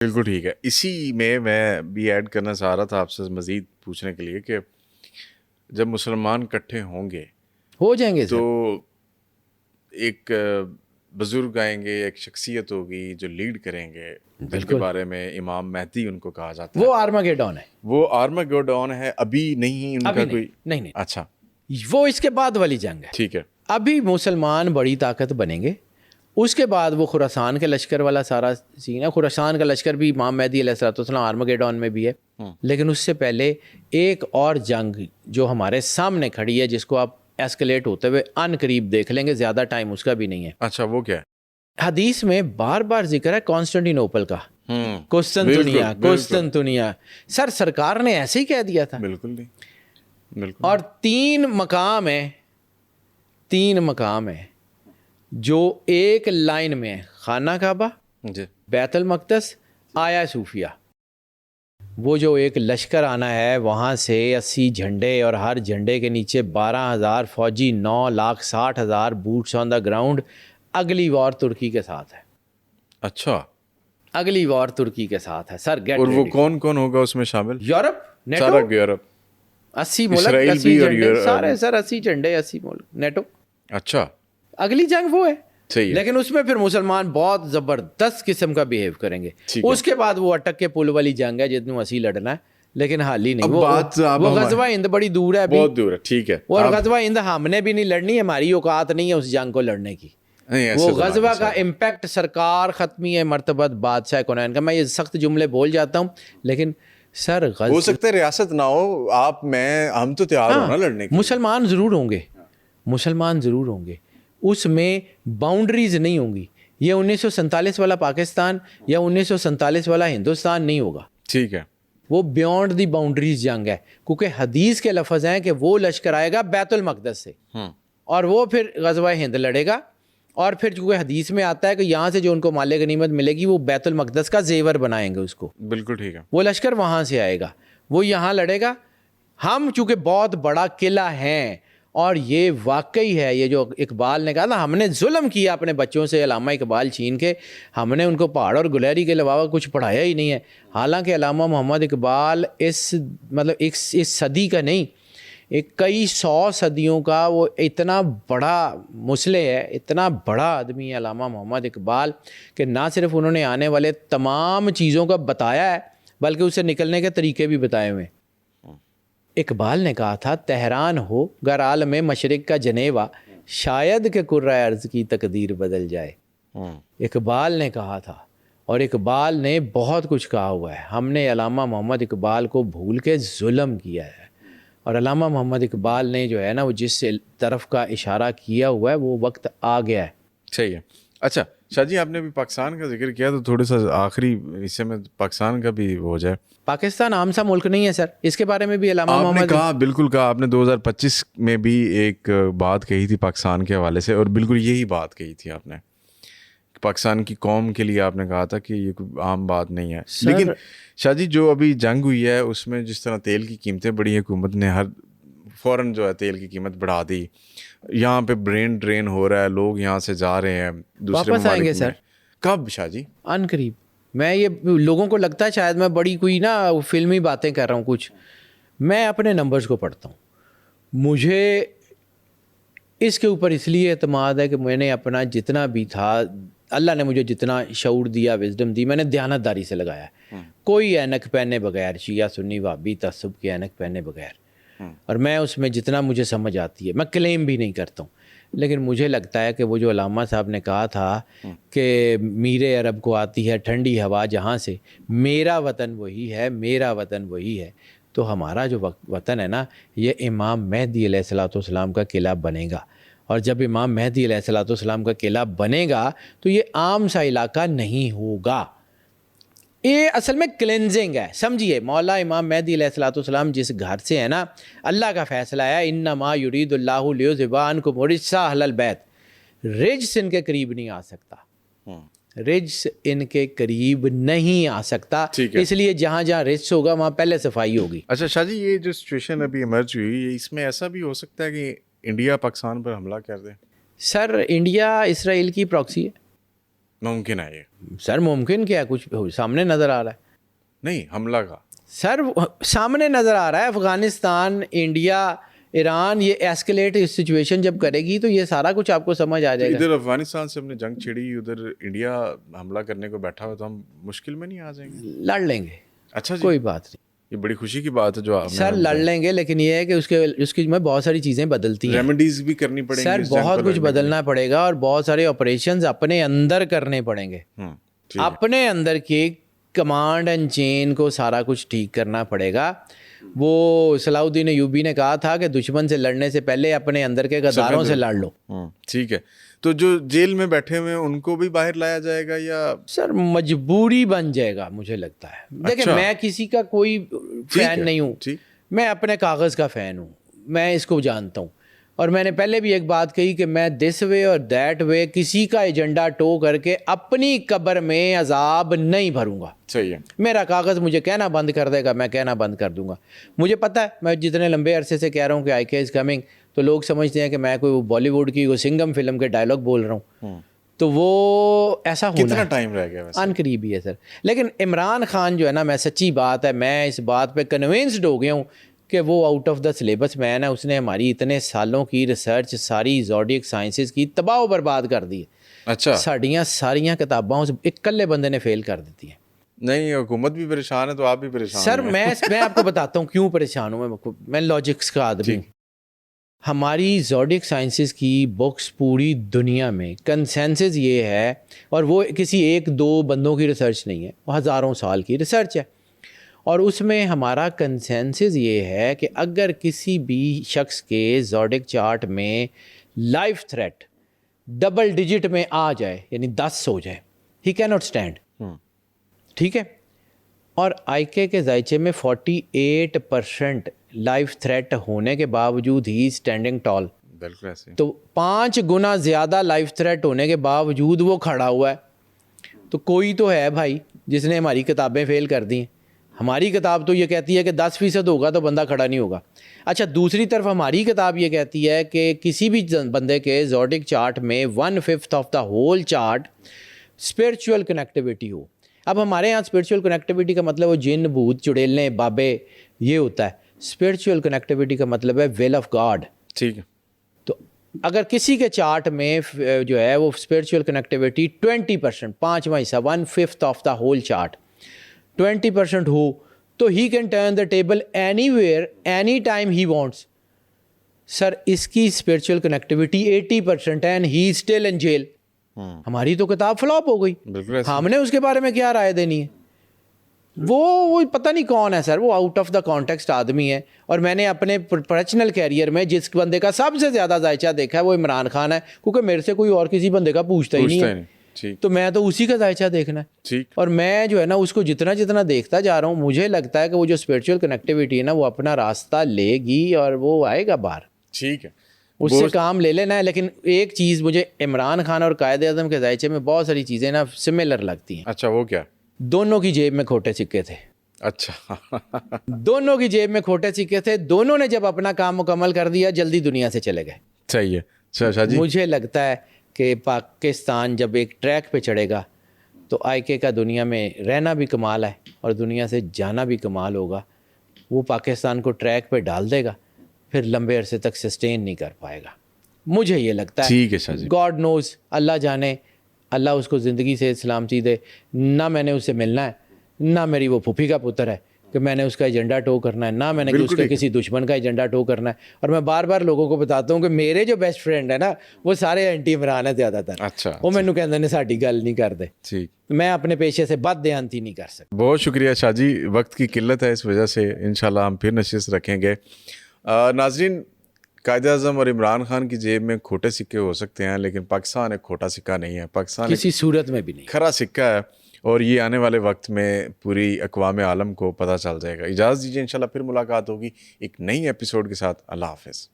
بالکل ٹھیک ہے. اسی میں بھی ایڈ کرنا چاہ رہا تھا آپ سے مزید پوچھنے کے لیے کہ جب مسلمان اکٹھے ہوں گے ہو جائیں گے تو سر. ایک بزرگ آئیں گے, ایک شخصیت ہوگی جو لیڈ کریں گے, جن کے بالکل. بارے میں امام مہدی ان کو کہا جاتا ہے. وہ آرماگیڈون ہے. وہ آرماگیڈون ہے, ابھی نہیں ان ابھی کا کوئی. نہیں نہیں, اچھا وہ اس کے بعد والی جنگ ہے. ٹھیک ہے. ابھی مسلمان بڑی طاقت بنیں گے, اس کے بعد وہ خراسان کے لشکر والا سارا سین ہے. خراسان کا لشکر بھی امام مہدی علیہ الصلوۃ والسلام آرماگیڈون میں بھی ہے. لیکن اس سے پہلے ایک اور جنگ جو ہمارے سامنے کھڑی ہے, جس کو آپ ایسکلیٹ ہوتے ہوئے ان قریب دیکھ لیں گے, زیادہ ٹائم اس کا بھی نہیں ہے. اچھا وہ کیا ہے؟ حدیث میں بار بار ذکر ہے کانسٹنٹینوپل کا, قسطنطنیہ قسطنطنیہ. سر سرکار نے ایسے ہی کہہ دیا تھا. بالکل نہیں, بالکل. اور تین مقام ہیں جو ایک لائن میں ہے, خانہ کعبہ, جی بیت المقدس, آیا صوفیہ. وہ جو ایک لشکر آنا ہے وہاں سے 80 جھنڈے, اور ہر جھنڈے کے نیچے 12,000 فوجی, 9,60,000 بوٹس آن دا گراؤنڈ. اگلی وار ترکی کے ساتھ ہے. اچھا, اگلی وار ترکی کے ساتھ ہے سر. گیٹ اور وہ ریڈی. کون کون ہوگا اس میں شامل؟ یورپ, نیٹو, سارا یورپ, 80 ملک, اسرائیل 80 بھی اور جھنڈے سارے سر, 80 جھنڈے 80 ملک, نیٹو. اچھا اگلی جنگ وہ ہے. صحیح ہے. لیکن اس میں پھر مسلمان بہت زبردست قسم کا بیہیو کریں گے. اس کے بعد وہ اٹک کے پل والی جنگ ہے جتنوں اسی لڑنا ہے, لیکن حال ہی نہیں. وہ غزوہ ہند بڑی دور ہے, بہت دور ہے. ٹھیک ہے. اور غزوہ ہند ہم نے بھی نہیں لڑنی, ہماری اوقات نہیں ہے اس جنگ کو لڑنے کی. وہ غزوہ کا امپیکٹ سرکار ختمی ہے مرتبت بادشاہ کونین کا. میں یہ سخت جملے بول جاتا ہوں, لیکن سر ہو سکتا ہے ریاست نہ ہو, آپ میں ہم تو تیار ہونا لڑنے کے. مسلمان ضرور ہوں گے, مسلمان ضرور ہوں گے. اس میں باؤنڈریز نہیں ہوں گی. یہ 1947 والا پاکستان یا 1947 والا ہندوستان نہیں ہوگا. ٹھیک ہے. وہ بیونڈ دی باؤنڈریز جنگ ہے, کیونکہ حدیث کے لفظ ہیں کہ وہ لشکر آئے گا بیت المقدس سے, اور وہ پھر غزوہ ہند لڑے گا. اور پھر چونکہ حدیث میں آتا ہے کہ یہاں سے جو ان کو مال غنیمت ملے گی وہ بیت المقدس کا زیور بنائیں گے اس کو. بالکل ٹھیک ہے. وہ لشکر وہاں سے آئے گا, وہ یہاں لڑے گا. ہم چونکہ بہت بڑا قلعہ ہیں, اور یہ واقعی ہے, یہ جو اقبال نے کہا نا, ہم نے ظلم کیا اپنے بچوں سے, علامہ اقبال چھین کے, ہم نے ان کو پہاڑ اور گلیری کے علاوہ کچھ پڑھایا ہی نہیں ہے. حالانکہ علامہ محمد اقبال اس صدی کا نہیں, ایک کئی 100 صدیوں کا وہ اتنا بڑا مصلح ہے, اتنا بڑا آدمی ہے علامہ محمد اقبال, کہ نہ صرف انہوں نے آنے والے تمام چیزوں کا بتایا ہے بلکہ اسے نکلنے کے طریقے بھی بتائے ہوئے. اقبال نے کہا تھا, تہران ہو گر عالم مشرق کا جنیوا, شاید کہ کرۂ ارض کی تقدیر بدل جائے. اقبال نے کہا تھا, اور اقبال نے بہت کچھ کہا ہوا ہے. ہم نے علامہ محمد اقبال کو بھول کے ظلم کیا ہے, اور علامہ محمد اقبال نے جو ہے نا وہ جس طرف کا اشارہ کیا ہوا ہے وہ وقت آ گیا ہے. صحیح ہے. اچھا شاہ جی, آپ نے بھی پاکستان کا ذکر کیا تو تھوڑے سا آخری حصے میں پاکستان کا بھی ہو جائے. پاکستان عام سا ملک نہیں ہے سر, اس کے بارے میں بھی علامہ آپ نے محمد کہا, بالکل کہا آپ نے 2025 میں بھی ایک بات کہی تھی پاکستان کے حوالے سے, اور بالکل یہی بات کہی تھی آپ نے. پاکستان کی قوم کے لیے آپ نے کہا تھا کہ یہ کوئی عام بات نہیں ہے. لیکن شاہ جی جو ابھی جنگ ہوئی ہے اس میں جس طرح تیل کی قیمتیں بڑھی, حکومت نے فوراً جو ہے تیل کی قیمت بڑھا دی, یہاں پہ برین ڈرین ہو رہا ہے, لوگ یہاں سے جا رہے ہیں دوسرے واپس آئیں گے ممالک میں. سر. کب شاہ جی؟ ان قریب. میں یہ لوگوں کو لگتا ہے شاید میں بڑی کوئی نا فلمی باتیں کر رہا ہوں کچھ. میں اپنے نمبرز کو پڑھتا ہوں, مجھے اس کے اوپر اس لیے اعتماد ہے کہ میں نے اپنا جتنا بھی تھا, اللہ نے مجھے جتنا شعور دیا, وزڈم دی, میں نے دیانتداری سے لگایا ہے. کوئی اینک پہنے بغیر, شیعہ سنی وہابی تعصب کے اینک پہنے بغیر, اور میں اس میں جتنا مجھے سمجھ آتی ہے, میں کلیم بھی نہیں کرتا ہوں. لیکن مجھے لگتا ہے کہ وہ جو علامہ صاحب نے کہا تھا کہ میرے عرب کو آتی ہے ٹھنڈی ہوا جہاں سے, میرا وطن وہی ہے, میرا وطن وہی ہے. تو ہمارا جو وطن ہے نا, یہ امام مہدی علیہ الصلوۃ والسلام کا قلعہ بنے گا. اور جب امام مہدی علیہ الصلوۃ والسلام کا قلعہ بنے گا تو یہ عام سا علاقہ نہیں ہوگا. یہ اصل میں کلینزنگ ہے, سمجھیے. مولا امام مہدی علیہ الصلوۃ والسلام جس گھر سے ہے نا, اللہ کا فیصلہ ہے, انما یرید اللہ لیذھب عنکم الرجس اہل البیت. رجس ان کے قریب نہیں آ سکتا, رجس ان کے قریب نہیں آ سکتا. اس لیے جہاں جہاں رجس ہوگا وہاں پہلے صفائی ہوگی. اچھا شاہ جی, یہ جو سچویشن ابھی ایمرج ہوئی, اس میں ایسا بھی ہو سکتا ہے کہ انڈیا پاکستان پر حملہ کر دے؟ سر انڈیا اسرائیل کی پراکسی ہے. ممکن ہے یہ؟ سر ممکن کیا ہے، کچھ سامنے نظر آ رہا ہے. نہیں، حملہ کا سر سامنے نظر آ رہا ہے، افغانستان، انڈیا، ایران یہ ایسکلیٹ سچویشن جب کرے گی تو یہ سارا کچھ آپ کو سمجھ آ جائے گا. ادھر افغانستان سے ہم نے جنگ چھڑی، ادھر انڈیا حملہ کرنے کو بیٹھا ہوا، تو ہم مشکل میں نہیں آ جائیں گے؟ لڑ لیں گے. اچھا جی، کوئی بات نہیں یہ بڑی خوشی کی بات ہے جو آپ سر، لڑ لیں گے، لیکن یہ ہے کہ اس کی میں بہت ساری چیزیں بدلتی ہیں. ریمیڈیز بھی کرنی پڑیں گی سر بہت کچھ بدلنا پڑے گا، اور بہت سارے آپریشنز اپنے اندر کرنے پڑیں گے. اپنے اندر کی کمانڈ اینڈ چین کو سارا کچھ ٹھیک کرنا پڑے گا. وہ صلاح الدین ایوبی نے کہا تھا کہ دشمن سے لڑنے سے پہلے اپنے اندر کے غداروں سے لڑ لو. ٹھیک ہے. تو جو جیل میں بیٹھے ہوئے ہیں ان کو بھی باہر لایا جائے گا یا سر مجبوری بن جائے گا مجھے لگتا ہے. دیکھیں میں کسی کا کوئی فین نہیں ہوں، میں اپنے کاغذ کا فین ہوں، میں اس کو جانتا ہوں. اور میں نے پہلے بھی ایک بات کہی کہ میں دس وے اور دیٹ وے کسی کا ایجنڈا ٹو کر کے اپنی قبر میں عذاب نہیں بھروں گا. صحیح ہے. میرا کاغذ مجھے کہنا بند کر دے گا، میں کہنا بند کر دوں گا. مجھے پتہ ہے میں جتنے لمبے عرصے سے کہہ رہا ہوں کہ آئی کے از کمنگ، تو لوگ سمجھتے ہیں کہ میں کوئی بالی ووڈ کی کوئی سنگم فلم کے ڈائلاگ بول رہا ہوں. تو وہ ایسا ہونا کتنا ٹائم رہ گیا ویسے؟ ان قریب ہی ہے سر. لیکن عمران خان جو ہے نا، میں سچی بات ہے، میں اس بات پہ کنونسڈ ہو گیا ہوں کہ وہ آؤٹ آف دا سلیبس مین ہے. اس نے ہماری اتنے سالوں کی ریسرچ ساری زوڈیک سائنسز کی تباہ و برباد کر دی ہے. اچھا. ساڑیاں ساریاں کتاباں اس ایک کلے بندے نے فیل کر دیتی ہیں. نہیں، حکومت بھی پریشان ہے تو آپ بھی پریشان سر میں آپ کو بتاتا ہوں کیوں پریشان ہوں. میں لاجکس کا آدمی ہوں. ہماری زوڈیک سائنسز کی بکس پوری دنیا میں کنسنسس یہ ہے، اور وہ کسی ایک دو بندوں کی ریسرچ نہیں ہے، وہ ہزاروں سال کی ریسرچ ہے. اور اس میں ہمارا کنسنسس یہ ہے کہ اگر کسی بھی شخص کے زوڈیک چارٹ میں لائف تھریٹ ڈبل ڈیجٹ میں آ جائے، یعنی 10 ہو جائے، ہی کی ناٹ اسٹینڈ. ٹھیک ہے. اور آئی کے ذائچے میں 48% لائف تھریٹ ہونے کے باوجود ہی اسٹینڈنگ ٹال. بالکل ایسے. تو 5 گنا زیادہ لائف تھریٹ ہونے کے باوجود وہ کھڑا ہوا ہے. تو کوئی تو ہے بھائی جس نے ہماری کتابیں فیل کر دی ہیں. ہماری کتاب تو یہ کہتی ہے کہ 10% ہوگا تو بندہ کھڑا نہیں ہوگا. اچھا دوسری طرف ہماری کتاب یہ کہتی ہے کہ کسی بھی بندے کے زوڈیک چارٹ میں 1/5 of the whole chart spiritual connectivity ہو. اب ہمارے یہاں اسپرچول کنیکٹیویٹی کا مطلب وہ جن بھوت چڑیلنے بابے یہ ہوتا ہے. اسپرچول کنیکٹیویٹی کا مطلب ہے ول آف گاڈ. ٹھیک ہے. تو اگر کسی کے چارٹ میں جو ہے وہ اسپرچول کنیکٹیویٹی 20%، 5واں حصہ 1/5 آف دا ہول چارٹ 20% ہو، تو he can turn the table anywhere any time he wants. Sir اس کی اسپرچول کنیکٹیویٹی 80% ہے and he still in jail. ہماری تو کتاب فلاپ ہو گئی. ہم نے اس کے بارے میں کیا رائے دینی ہے؟ وہ پتہ نہیں کون ہے سر، وہ آؤٹ آف دا کانٹیکسٹ آدمی ہے. اور میں نے اپنے پروفیشنل کیریئر میں جس بندے کا سب سے زیادہ ذائچہ دیکھا ہے وہ عمران خان ہے، کیونکہ میرے سے کوئی اور کسی بندے کا پوچھتا ہی نہیں ہے. تو میں تو اسی کا ذائچہ دیکھنا ہے. اور میں جو ہے نا اس کو جتنا جتنا دیکھتا جا رہا ہوں، مجھے لگتا ہے کہ وہ جو اسپرچول کنیکٹیویٹی ہے نا وہ اپنا راستہ لے گی اور وہ آئے گا باہر. ٹھیک ہے. اس سے کام لے لینا ہے. لیکن ایک چیز مجھے عمران خان اور قائد اعظم کے ذائچے میں بہت ساری چیزیں نا سملر لگتی ہیں. اچھا وہ کیا؟ دونوں کی جیب میں کھوٹے سکے تھے. اچھا. دونوں کی جیب میں کھوٹے سکے تھے. دونوں نے جب اپنا کام مکمل کر دیا جلدی دنیا سے چلے گئے. صحیح ہے. شاہ جی مجھے لگتا ہے کہ پاکستان جب ایک ٹریک پہ چڑھے گا تو آئی کے کا دنیا میں رہنا بھی کمال ہے اور دنیا سے جانا بھی کمال ہوگا. وہ پاکستان کو ٹریک پہ ڈال دے گا، پھر لمبے عرصے تک سسٹین نہیں کر پائے گا. مجھے یہ لگتا ہے. ٹھیک ہے شاہ جی. گاڈ نوز، اللہ جانے، اللہ اس کو زندگی سے سلامتی دے. نہ میں نے اس سے ملنا ہے، نہ میری وہ پھوپھی کا پتر ہے کہ میں نے اس کا ایجنڈا ٹو کرنا ہے، نہ میں نے اس کا کسی دشمن کا ایجنڈا ٹو کرنا ہے. اور میں بار بار لوگوں کو بتاتا ہوں کہ میرے جو بیسٹ فرینڈ ہے نا وہ سارے اینٹی عمران ہیں زیادہ تر. اچھا. وہ مینوں کہندے نے ساڈی گل نہیں کرتے. ٹھیک. میں اپنے پیشے سے بد دیانتی نہیں کر سکتا. بہت شکریہ شاہ جی. وقت کی قلت ہے، اس وجہ سے انشاءاللہ ہم پھر نشست رکھیں گے. ناظرین، قائد اعظم اور عمران خان کی جیب میں کھوٹے سکے ہو سکتے ہیں، لیکن پاکستان ایک کھوٹا سکہ نہیں ہے. پاکستان کسی صورت میں بھی نہیں، کھرا سکہ ہے. اور یہ آنے والے وقت میں پوری اقوام عالم کو پتہ چل جائے گا. اجازت دیجیے، انشاءاللہ پھر ملاقات ہوگی ایک نئی ایپیسوڈ کے ساتھ. اللہ حافظ.